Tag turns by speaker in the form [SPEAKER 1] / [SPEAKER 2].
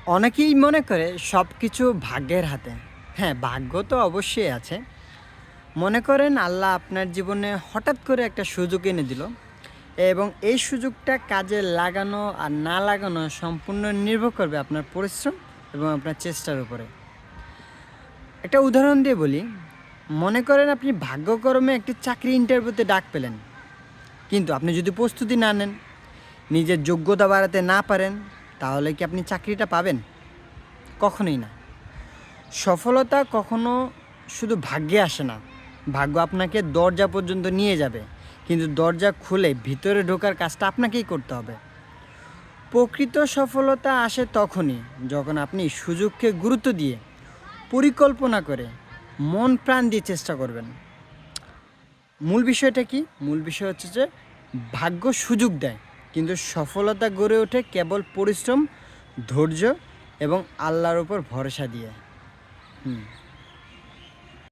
[SPEAKER 1] অনেকেই মনে করে সব কিছু ভাগ্যের হাতে। হ্যাঁ, ভাগ্য তো অবশ্যই আছে। মনে করেন আল্লাহ আপনার জীবনে হঠাৎ করে একটা সুযোগ এনে দিল এবং এই সুযোগটা কাজে লাগানো আর না লাগানো সম্পূর্ণ নির্ভর করবে আপনার পরিশ্রম এবং আপনার চেষ্টার উপরে। একটা উদাহরণ দিয়ে বলি, মনে করেন আপনি ভাগ্যক্রমে একটি চাকরি ইন্টারভিউতে ডাক পেলেন। কিন্তু আপনি যদি প্রস্তুতি না নেন, নিজের যোগ্যতা বাড়াতে না পারেন, তাহলে কি আপনি চাকরিটা পাবেন? কখনোই না। সফলতা কখনো শুধু ভাগ্যে আসে না। ভাগ্য আপনাকে দরজা পর্যন্ত নিয়ে যাবে, কিন্তু দরজা খুলে ভিতরে ঢোকার কাজটা আপনাকেই করতে হবে। প্রকৃত সফলতা আসে তখনই যখন আপনি সুযোগকে গুরুত্ব দিয়ে, পরিকল্পনা করে, মন প্রাণ দিয়ে চেষ্টা করবেন। মূল বিষয়টা কি? মূল বিষয় হচ্ছে যে ভাগ্য সুযোগ দেয়, কিন্তু সফলতা গড়ে ওঠে কেবল পরিশ্রম, ধৈর্য এবং আল্লাহর উপর ভরসা দিয়ে। হুম।